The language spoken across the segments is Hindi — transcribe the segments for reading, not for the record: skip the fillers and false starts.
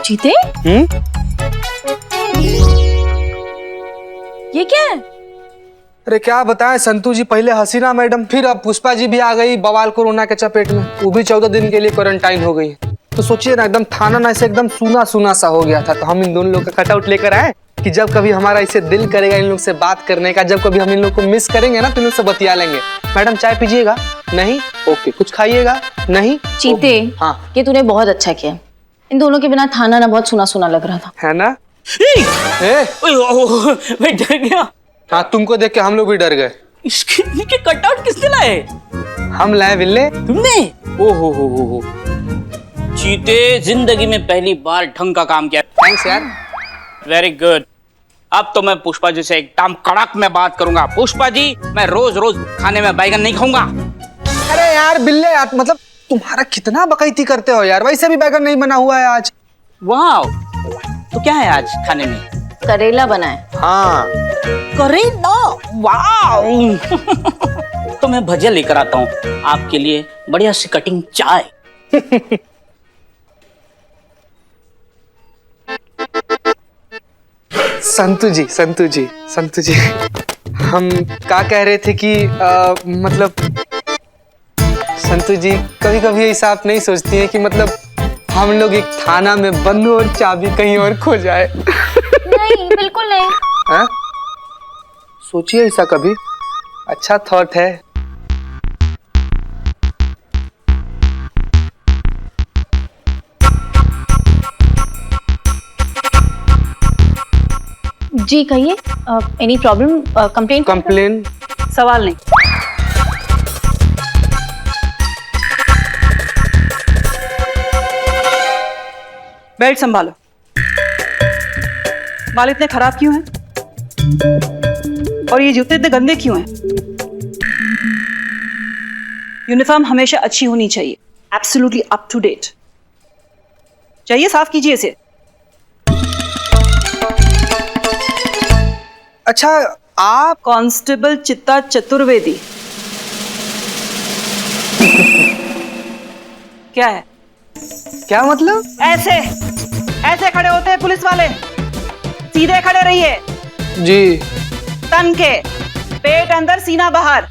चीते, ये क्या है? अरे क्या बताएं संतू जी, पहले हसीना मैडम, फिर अब पुष्पा जी भी आ गई बवाल कोरोना के चपेट में। वो भी 14 दिन के लिए क्वारंटाइन हो गई। तो सोचिए ना, एकदम थाना ना ऐसे एकदम सूना सूना सा हो गया था। तो हम इन दोनों लोग का कटआउट लेकर आए कि जब कभी हमारा इसे दिल करेगा इन लोग से बात करने का, जब कभी हम इन लोग को मिस करेंगे ना, तो इन लोग से बतिया लेंगे। मैडम चाय पीजिएगा? नहीं? ओके। कुछ खाइएगा? नहीं? चीते, हाँ, ये तूने बहुत अच्छा किया। इन दोनों के बिना थाना ना बहुत सुना सुना लग रहा था, है ना? मैं डर गया। हाँ, तुमको देख के हम लोग भी डर गए। इसके कटआउट किसने लाए? हम लाए बिल्ले। तुमने? हो। चीते, जिंदगी में पहली बार ढंग का काम किया। थैंक्स यार। Very good. अब तो मैं पुष्पा जी से एकदम कड़क में बात करूंगा। पुष्पा जी, मैं रोज रोज खाने में बैगन नहीं खाऊंगा। अरे यार बिल्ले, यार मतलब तुम्हारा कितना बकैती करते हो यार। वैसे भी बैगन नहीं बना हुआ है आज। वाह, तो क्या है आज खाने में? करेला बना है। हाँ। करेला? वाह। तो मैं भजिया लेकर आता हूँ आपके लिए, बढ़िया सी कटिंग चाय। संतू जी, हम क्या कह रहे थे कि मतलब संतू जी, कभी कभी ऐसा आप नहीं सोचती हैं कि मतलब हम लोग एक थाना में बंद हो और चाबी कहीं और खो जाए? नहीं, बिल्कुल नहीं। हाँ? सोचिए ऐसा कभी, अच्छा थॉट है। जी कहिए, एनी प्रॉब्लम? कंप्लेन? सवाल नहीं। बेल्ट संभालो। बाल इतने खराब क्यों हैं? और ये जूते इतने गंदे क्यों हैं? यूनिफॉर्म हमेशा अच्छी होनी चाहिए, एब्सोल्युटली अप टू डेट चाहिए। साफ कीजिए इसे। अच्छा, आप कांस्टेबल चित्ता चतुर्वेदी। क्या है? क्या मतलब? ऐसे खड़े होते हैं पुलिस वाले। सीधे खड़े रहिए। जी। तन के, पेट अंदर सीना बाहर।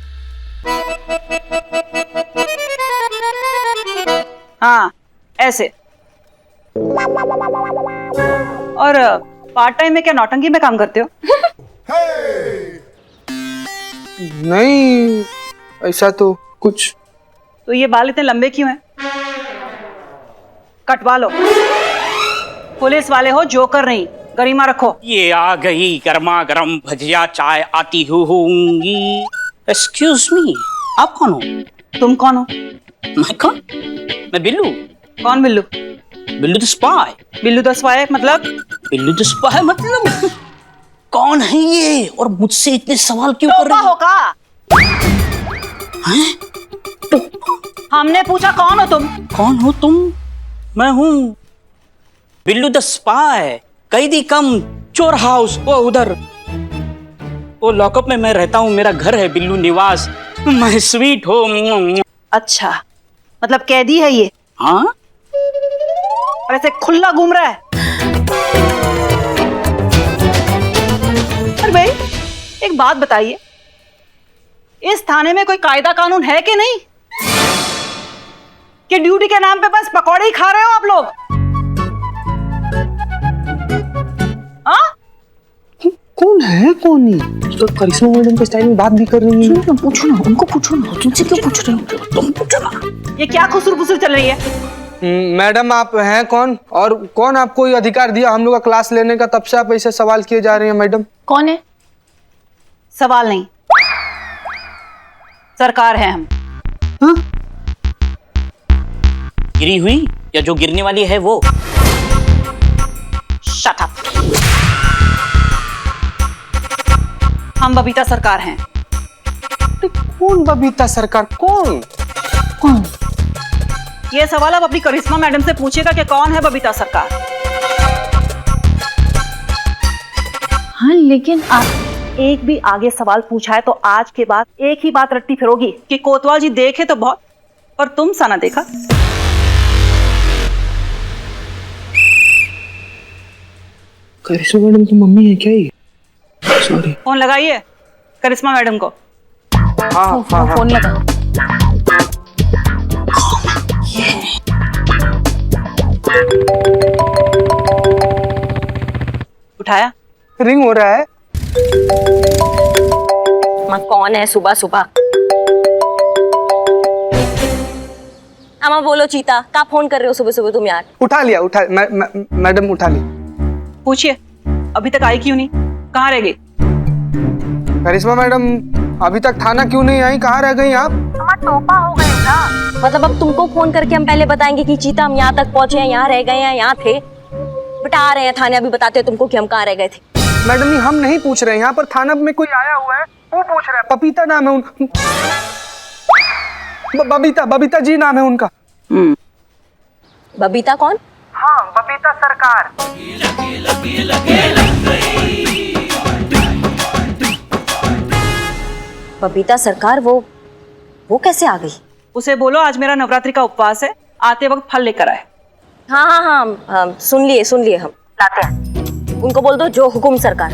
हाँ, ऐसे। और पार्ट टाइम में क्या नौटंकी में काम करते हो? नहीं, ऐसा तो कुछ। तो ये बाल इतने लंबे क्यों हैं? कटवा लो। पुलिस वाले हो, जोकर नहीं। गरिमा रखो। ये आ गई गर्मा गर्म भजिया चाय, आती होंगी। एक्सक्यूज मी, आप कौन हो? तुम कौन हो? मैं कौन? मैं बिल्लू। कौन Billu? Billu the spy. Billu the spy मतलब? बिल्लू द स्पाई मतलब कौन है ये, और मुझसे इतने सवाल क्यों कर रहे हो? होगा। हमने पूछा कौन हो तुम? कौन हो तुम? मैं हूँ बिल्लू द स्पाई, कैदी कम चोर हाउस। वो उधर, वो लॉकअप में मैं रहता हूँ। मेरा घर है बिल्लू निवास। मैं स्वीट हो। अच्छा, मतलब कैदी है ये? हाँ। और ऐसे खुला घूम रहा है? अरे भाई, एक बात बताइए, इस थाने में कोई कायदा कानून है कि नहीं? कि ड्यूटी के नाम पे बस पकौड़े ही खा रहे हो आप लोग? हाँ? कौन है कौन नहीं? तो करिश्मा मैडम के स्टाइल में बात भी कर रही है। पूछो ना, उनको पूछो ना। तुमसे क्यों पूछ रहे हो? तुम पूछो ना। ये क्या खुसुर फुसुर चल रही है? मैडम आप हैं कौन, और कौन आपको ये अधिकार दिया हम लोग का क्लास लेने का? तब से आप ऐसे सवाल किए जा रही हैं मैडम। कौन है? सवाल नहीं, सरकार है हम। हाँ? गिरी हुई या जो गिरने वाली है वो? Shut up. हम बबीता सरकार हैं। कौन बबीता सरकार? कौन? ये सवाल आप अपनी करिश्मा मैडम से पूछिएगा कि कौन है बबीता सरकार। हाँ, लेकिन आप एक भी आगे सवाल पूछा है तो आज के बाद एक ही बात रट्टी फिरोगी कि कोतवाल जी देखे तो बहुत, और तुम सा ना देखा। करिश्मा मैडम की मम्मी है क्या ये? सॉरी। फोन लगाइए करिश्मा मैडम को। हाँ हाँ फोन लगा। उठाया? रिंग हो रहा है। माँ कौन है सुबह सुबह? अम्मा बोलो चीता, क्या फोन कर रहे हो सुबह सुबह तुम यार? उठा लिया, मैडम उठा ली। पूछिए अभी तक आई क्यों नहीं, कहाँ रह गई? करिश्मा मैडम अभी तक थाना क्यों नहीं आई, कहाँ रह गई आप? अम्मा टोपा हो गए ना। मतलब अब तुमको फोन करके हम पहले बताएंगे कि चीता हम यहाँ तक पहुँचे हैं, यहाँ रह गए हैं, यहाँ थे, बेटा आ रहे हैं थाने, अभी बताते हैं तुमको कि हम कहाँ रह गए थे। मैडम जी हम नहीं पूछ रहे हैं, यहाँ पर थाना में कोई आया हुआ है वो पूछ रहा है। पपीता नाम है उन बबीता जी नाम है उनका। बबीता कौन? हाँ बबीता सरकार। बबीता सरकार वो कैसे आ गई? उसे बोलो आज मेरा नवरात्रि का उपवास है, आते वक्त फल लेकर आए। हाँ, सुन लिए हम लाते हैं। उनको बोल दो जो हुकुम सरकार।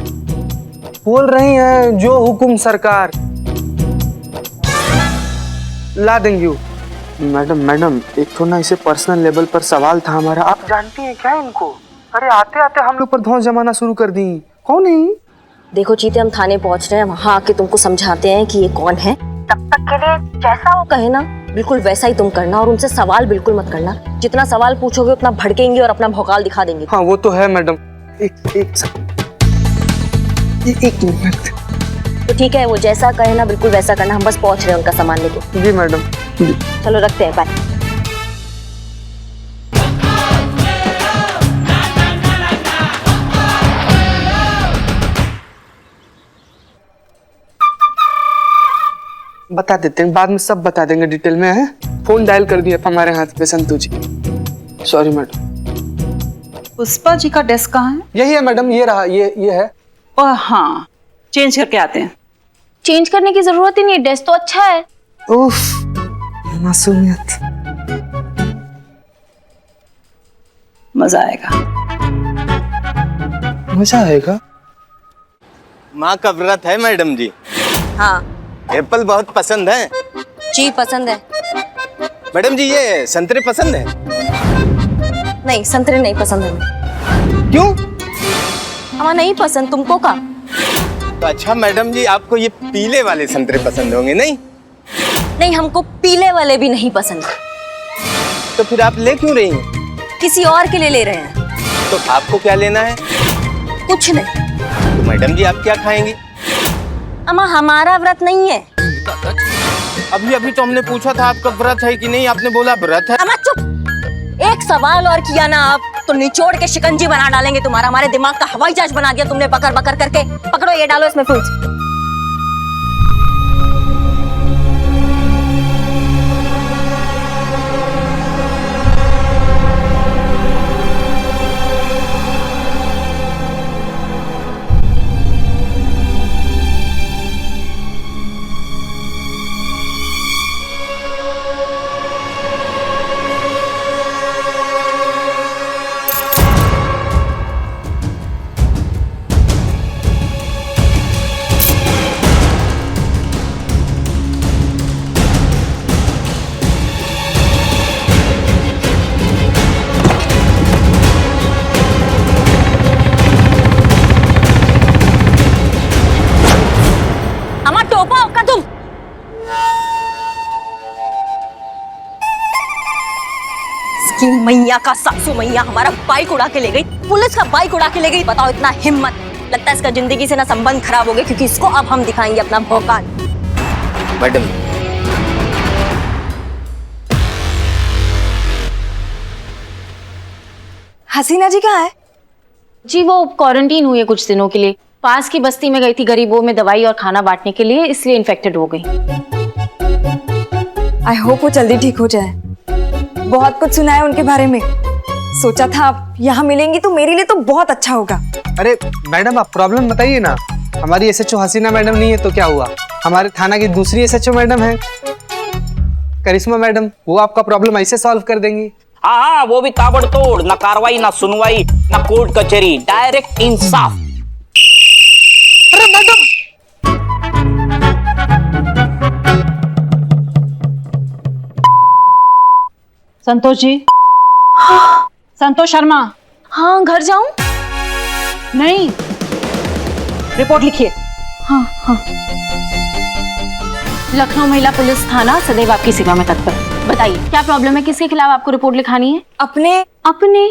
बोल रही हैं जो हुकुम सरकार। ला देंगे वो। मैडम एक तो ना इसे पर्सनल लेवल पर सवाल था हमारा, आप जानती हैं क्या इनको? अरे आते आते हम लोग पर धौंस जमाना शुरू कर दी। कौन है? देखो चीते हम थाने पहुंच रहे हैं, वहाँ आके तुमको समझाते हैं कि ये कौन है। तब तक के लिए जैसा वो कहे ना बिल्कुल वैसा ही तुम करना, और उनसे सवाल बिल्कुल मत करना। जितना सवाल पूछोगे उतना भड़केंगे और अपना भौकाल दिखा देंगे। हाँ वो तो है मैडम। एक मिनट। तो ठीक है, वो जैसा कहे ना बिल्कुल वैसा करना। हम बस पहुंच रहे हैं उनका सामान लेके। जी मैडम। चलो रखते हैं, बाय। बता देते हैं, बाद में सब बता देंगे डिटेल में है। फोन डायल कर दिया हमारे हाथ पे संतू जी। Sorry madam. पुष्पा जी का डेस्क कहाँ है? यही है मैडम, ये रहा, ये है। और हाँ चेंज करके आते हैं। चेंज करने की जरूरत ही नहीं है, डेस्क तो अच्छा है। उफ, मासूमियत। मजा आएगा। मजा आएगा। माँ का व्रत है मैडम जी। हाँ एप्पल बहुत पसंद है। जी पसंद है। मैडम जी ये संतरे पसंद है? नहीं संतरे नहीं पसंद हमें। क्यों? हमें नहीं पसंद, तुमको का? तो अच्छा मैडम जी आपको ये पीले वाले संतरे पसंद होंगे नहीं? नहीं हमको पीले वाले भी नहीं पसंद। तो फिर आप ले क्यों रही हैं? किसी और के लिए ले रहे हैं। तो आपको क्या लेना है? कुछ नहीं। तो मैडम जी आप क्या खाएंगी? अम्मा हमारा व्रत नहीं है। अभी अभी तो हमने पूछा था आपका व्रत है कि नहीं, आपने बोला व्रत है। अम्मा चुप, एक सवाल और किया ना आप तो निचोड़ के शिकंजी बना डालेंगे तुम्हारा। हमारे दिमाग का हवाई जहाज बना दिया तुमने बकर बकर करके। पकड़ो ये, डालो इसमें फ्रूट्स। मैया का सासू मैया हमारा बाइक उड़ा के ले गई, पुलिस का बाइक उड़ा के ले गई। बताओ इतना हिम्मत। लगता है इसका जिंदगी से ना संबंध खराब हो गए, क्योंकि इसको अब हम दिखाएंगे अपना भौकाल। मैडम हसीना जी कहाँ है? जी वो क्वारंटीन हुई है कुछ दिनों के लिए, पास की बस्ती में गई थी गरीबों में दवाई और खाना बांटने के लिए, इसलिए इन्फेक्टेड हो गई। आई होप वो जल्दी ठीक हो जाए। बहुत कुछ सुना है उनके बारे में, सोचा था आप यहाँ मिलेंगी तो मेरे लिए तो बहुत अच्छा होगा। अरे मैडम आप प्रॉब्लम बताइए ना। हमारी एसएचओ हसीना मैडम नहीं है तो क्या हुआ, हमारे थाना की दूसरी एसएचओ मैडम है करिश्मा मैडम, वो आपका प्रॉब्लम ऐसे सॉल्व कर देंगी। हाँ हाँ, वो भी ताबड़तोड़, ना कार्रवाई ना सुनवाई ना कोर्ट कचहरी, डायरेक्ट इंसाफ। अरे मैडम, संतोष जी, संतोष शर्मा। हाँ, घर जाऊं? नहीं, रिपोर्ट लिखिए। हाँ हाँ। लखनऊ महिला पुलिस थाना सदैव आपकी सेवा में तत्पर। बताइए क्या प्रॉब्लम है, किसके खिलाफ आपको रिपोर्ट लिखानी है? अपने अपने?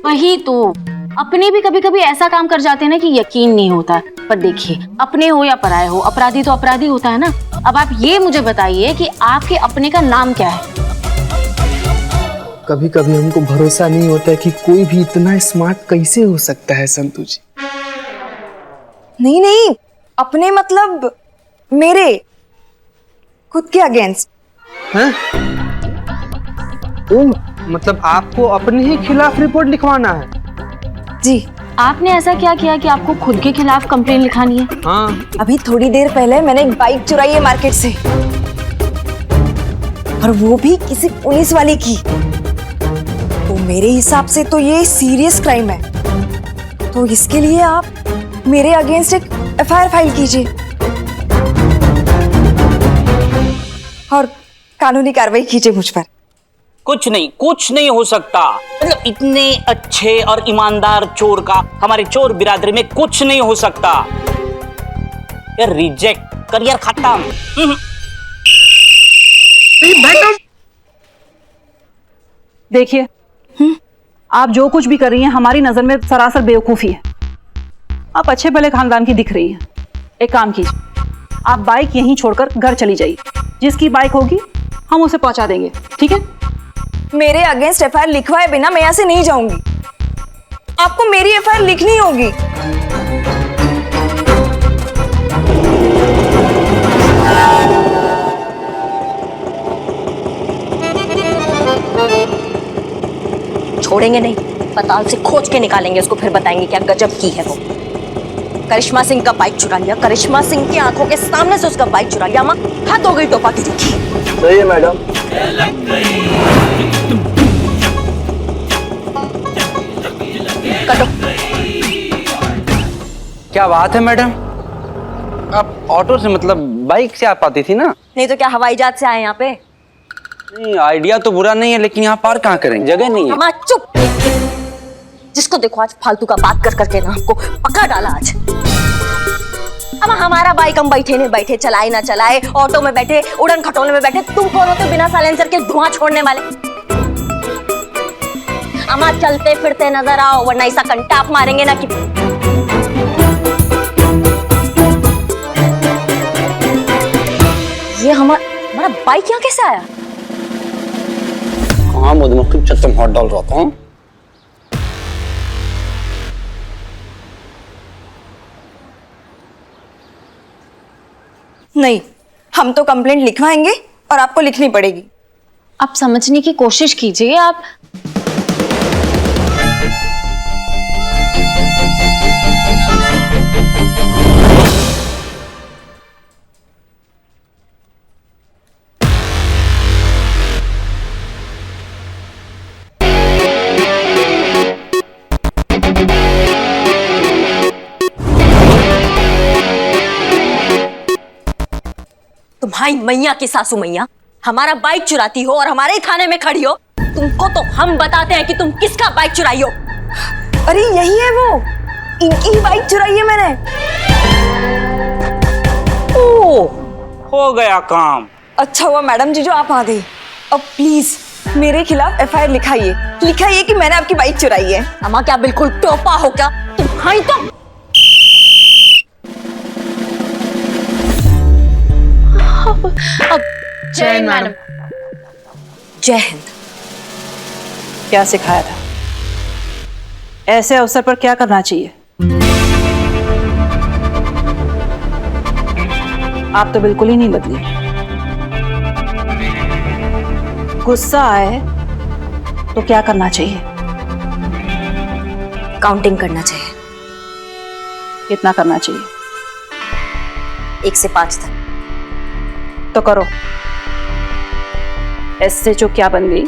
वही तो, अपने भी कभी कभी ऐसा काम कर जाते हैं ना कि यकीन नहीं होता। पर देखिए, अपने हो या पराये हो, अपराधी तो अपराधी होता है ना। अब आप ये मुझे बताइए कि आपके अपने का नाम क्या है? कभी कभी हमको भरोसा नहीं होता है कि कोई भी इतना स्मार्ट कैसे हो सकता है संतू जी। नहीं नहीं, अपने मतलब मेरे खुद के अगेंस्ट। हैं? मतलब आपको अपने ही खिलाफ रिपोर्ट लिखवाना है? जी, आपने ऐसा क्या किया कि आपको खुद के खिलाफ कंप्लेन लिखानी है? हाँ। अभी थोड़ी देर पहले मैंने एक बाइक चुराई है मार्केट से, और वो भी किसी पुलिस वाले की। तो मेरे हिसाब से तो ये सीरियस क्राइम है। तो इसके लिए आप मेरे अगेंस्ट एक एफआईआर फाइल कीजिए और कानूनी कार्रवाई कीजिए मुझ पर। कुछ नहीं हो सकता। मतलब इतने अच्छे और ईमानदार चोर का हमारे चोर बिरादरी में कुछ नहीं हो सकता। यार रिजेक्ट, करियर खत्म। देखिए, आप जो कुछ भी कर रही हैं हमारी नजर में सरासर बेवकूफी है। आप अच्छे भले खानदान की दिख रही हैं। एक काम कीजिए, आप बाइक यहीं छोड़कर घर चली जाइए। जिसकी बाइक होगी हम उसे पहुंचा देंगे, ठीक है? मेरे अगेंस्ट एफआईआर लिखवाए बिना मैं यहाँ से नहीं जाऊंगी। आपको मेरी एफआईआर लिखनी होगी। छोड़ेंगे नहीं, पताल से खोज के निकालेंगे उसको, फिर बताएंगे क्या गजब की है वो। करिश्मा सिंह का बाइक चुरा लिया, करिश्मा सिंह की आंखों के सामने से उसका बाइक चुरा लिया। माँ हद हो गई टोपा की दिखी। सही है मैडम। कटो। क्या बात है मैडम, आप ऑटो से मतलब बाइक से आ पाती थी ना? नहीं तो क्या हवाई जहाज से आए यहाँ पे? नहीं, आइडिया तो बुरा नहीं है, लेकिन यहाँ पार कहाँ करेंगे, जगह नहीं है। अम्मा चुप। जिसको देखो आज फालतू का बात कर करके ना हमको पकड़ डाला आज। अब हमारा बाइक हम बैठे नहीं बैठे, चलाए ना चलाए, ऑटो में बैठे, उड़न खटोले में बैठे, तुम कौन होते बिना साइलेंसर के धुआं छोड़ने वाले? अम्मा चलते फिरते नजर आओ, वरना ऐसा कंटाप मारेंगे ना कि ये हमारा बाइक यहाँ कैसे आया? हाँ मधुमक्खी छत्ते में हाथ डाल रहा था। नहीं, हम तो कंप्लेंट लिखवाएंगे और आपको लिखनी पड़ेगी। आप समझने की कोशिश कीजिए। आप तुम्हारी मैया की सासू मैया हमारा बाइक चुराती हो और हमारे थाने में खड़ी हो। तुमको तो हम बताते हैं कि तुम किसका बाइक चुराई हो। अरे यही है वो, इनकी ही बाइक चुराई है मैंने। ओह, हो गया काम। अच्छा हुआ मैडम जी जो आप आ गई। अब प्लीज मेरे खिलाफ एफआईआर लिखाइए कि मैंने आपकी बाइक चुराई है। अम्मा क्या बिल्कुल टोपा हो क्या? तुम्हारी तो अब जय हिंद मैडम। जय हिंद। क्या सिखाया था? ऐसे अवसर पर क्या करना चाहिए? आप तो बिल्कुल ही नहीं बदली। गुस्सा आए तो क्या करना चाहिए? काउंटिंग करना चाहिए। कितना करना चाहिए? 1 से 5 तक। तो करो। एस से जो क्या बन गई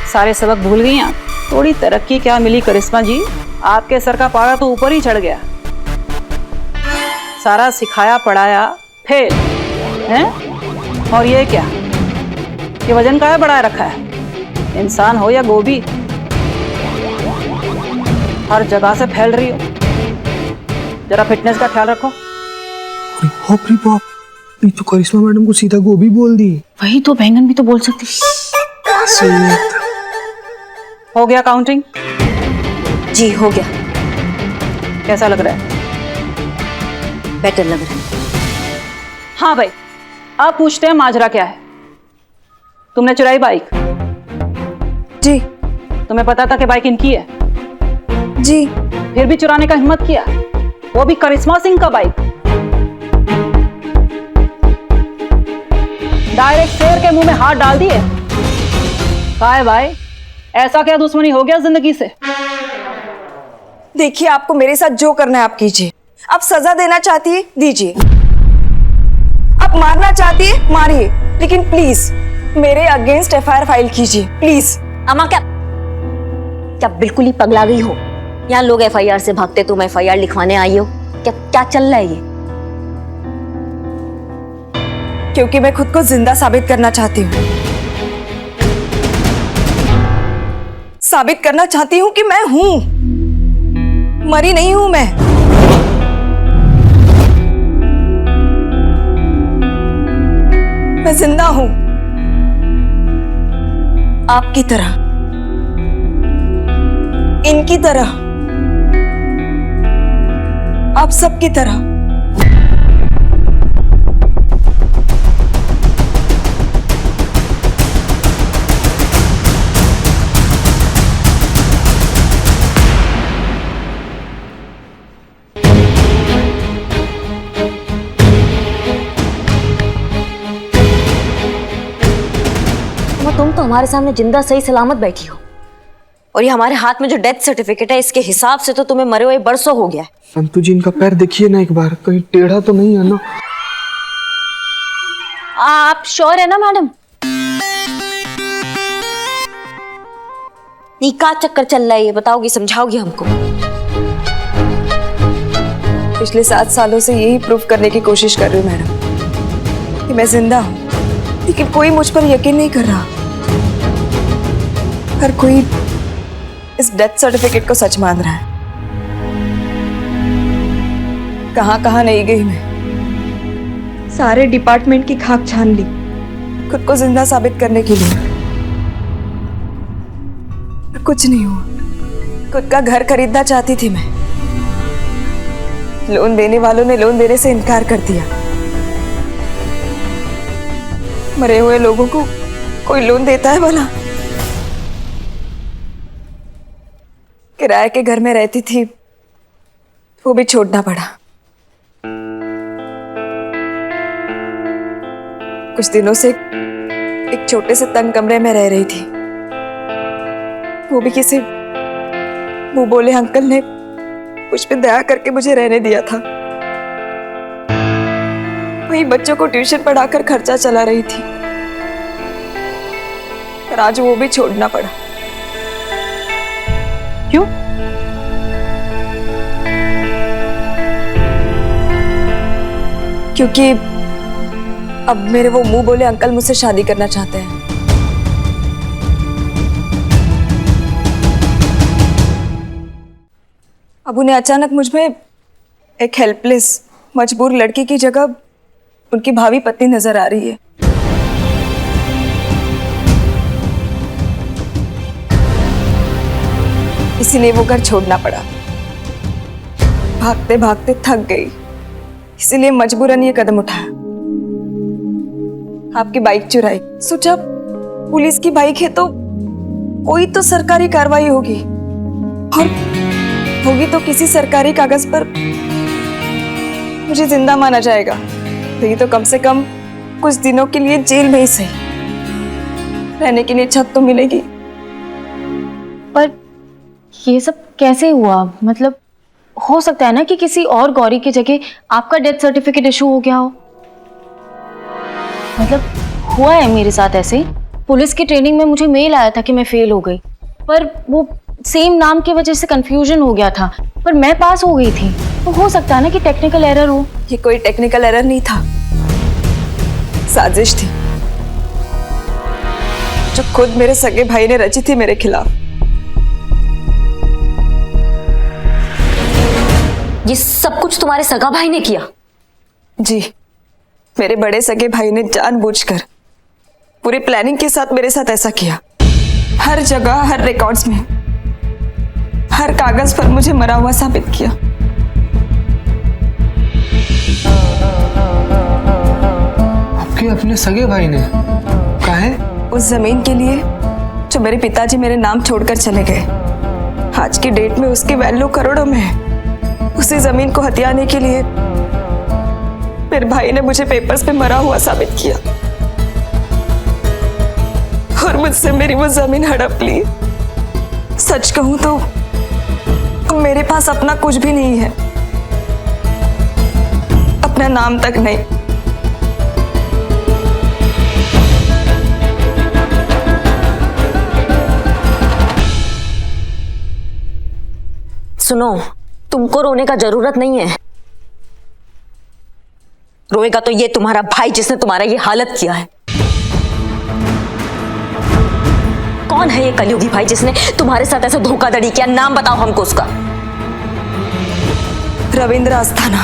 सारे सबक भूल गई आप? थोड़ी तरक्की क्या मिली करिश्मा जी, आपके सर का पारा तो ऊपर ही चढ़ गया। सारा सिखाया पढ़ाया फेल हैं? और ये क्या, ये वजन का है बढ़ाए रखा है? इंसान हो या गोभी, हर जगह से फैल रही हो। जरा फिटनेस का ख्याल रखो। अरे बाप रे बाप, ये तो करिश्मा मैडम को सीधा गोभी बोल दी। वही तो, बैंगन भी तो बोल सकती। सही है। हो गया काउंटिंग? जी हो गया। कैसा लग रहा है? बेटर लग रहा है। हाँ भाई, अब पूछते हैं माजरा क्या है। तुमने चुराई बाइक? जी तुम्हें पता था कि बाइक इनकी है, जी। फिर भी चुराने का हिम्मत किया, वो भी करिश्मा सिंह का बाइक। डायरेक्ट शेर के मुंह में हाथ डाल दिए। क्या है भाई, ऐसा क्या दुश्मनी हो गया जिंदगी से? देखिए, आपको मेरे साथ जो करना है आप कीजिए। आप सजा देना चाहती है दीजिए, आप मारना चाहती है मारिए, लेकिन प्लीज मेरे अगेंस्ट एफआईआर फाइल कीजिए प्लीज। अम्मा क्या क्या बिल्कुल ही पगला गई हो? यहाँ लोग एफआईआर से भागते, तुम एफआईआर लिखवाने आई हो? क्या क्या चल रहा है ये? क्योंकि मैं खुद को जिंदा साबित करना चाहती हूँ। साबित करना चाहती हूँ कि मैं हूं, मरी नहीं हूं मैं। मैं जिंदा हूं, आपकी तरह, इनकी तरह, आप सबकी तरह। तुम तो हमारे सामने जिंदा सही सलामत बैठी हो, और ये हमारे हाथ में जो डेथ सर्टिफिकेट है, इसके हिसाब से तो तुम्हें मरे हुए बरसों हो गया है। संतू जी, इनका पैर देखिए ना एक बार, कहीं टेढ़ा तो नहीं है ना? आप श्योर है ना मैडम? नहीं, क्या चक्कर चल रहा है ये बताओगी, समझाओगी हमको? पिछले 7 सालों से यही प्रूव करने की कोशिश कर रही हूँ मैडम कि मैं जिंदा हूँ, लेकिन कोई मुझ पर यकीन नहीं कर रहा। हर कोई इस डेथ सर्टिफिकेट को सच मान रहा है। कहां कहां नहीं गई मैं, सारे डिपार्टमेंट की खाक छान ली खुद को जिंदा साबित करने के लिए। कुछ नहीं हुआ। खुद का घर खरीदना चाहती थी मैं, लोन देने वालों ने लोन देने से इनकार कर दिया। मरे हुए लोगों को कोई लोन देता है भला? किराए के घर में रहती थी, वो भी छोड़ना पड़ा। कुछ दिनों से एक छोटे से तंग कमरे में रह रही थी, वो भी किसी मुंह बोले अंकल ने मुझ पे दया करके मुझे रहने दिया था। वही बच्चों को ट्यूशन पढ़ाकर खर्चा चला रही थी, पर आज वो भी छोड़ना पड़ा। क्यों? क्योंकि अब मेरे वो मुंह बोले अंकल मुझसे शादी करना चाहते हैं। अब उन्हें अचानक मुझ में एक हेल्पलेस मजबूर लड़की की जगह उनकी भावी पत्नी नजर आ रही है। इसीलिए वो घर छोड़ना पड़ा। भागते भागते थक गई, इसीलिए मजबूरन ये कदम उठाया। आपकी बाइक चुराई, सोचा पुलिस की बाइक है तो कोई तो सरकारी कार्रवाई होगी, और होगी तो किसी सरकारी कागज पर मुझे जिंदा माना जाएगा। तो ये तो कम से कम कुछ दिनों के लिए जेल में ही सही, रहने के लिए छत तो मिलेगी। पर ये सब कैसे हुआ? मतलब हो सकता है ना कि किसी और गौरी की जगह आपका डेथ सर्टिफिकेट इशू हो गया हो। मतलब हुआ है मेरे साथ ऐसे, पुलिस की ट्रेनिंग में मुझे मेल आया था कि मैं फेल हो गई, पर वो सेम नाम की वजह से कंफ्यूजन हो गया था, पर मैं पास हो गई थी। तो हो सकता है ना कि टेक्निकल एरर हो। ये कोई टेक्निकल एरर नहीं था, साजिश थी जो खुद मेरे सगे भाई ने रची थी मेरे खिलाफ। ये सब कुछ तुम्हारे सगा भाई ने किया? जी, मेरे बड़े सगे भाई ने जानबूझकर पूरी प्लानिंग के साथ मेरे साथ ऐसा किया। हर जगह, हर रिकॉर्ड्स में, हर कागज पर मुझे मरा हुआ साबित किया। आपके अपने सगे भाई ने? काहे? उस जमीन के लिए जो मेरे पिताजी मेरे नाम छोड़कर चले गए। आज की डेट में उसकी वैल्यू करोड़ों में है। उसी जमीन को हथियाने के लिए मेरे भाई ने मुझे पेपर्स पे मरा हुआ साबित किया और मुझसे मेरी वो जमीन हड़प ली। सच कहूं तो मेरे पास अपना कुछ भी नहीं है, अपना नाम तक नहीं। सुनो, तुमको रोने का जरूरत नहीं है। रोएगा तो ये तुम्हारा भाई जिसने तुम्हारा ये हालत किया है। कौन है ये कलयुगी भाई जिसने तुम्हारे साथ ऐसा धोखाधड़ी किया? नाम बताओ हमको उसका। रविंद्र अस्थाना।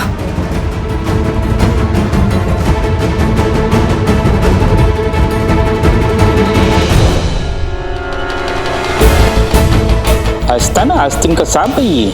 अस्ताना आस्तीन का सांप है ये।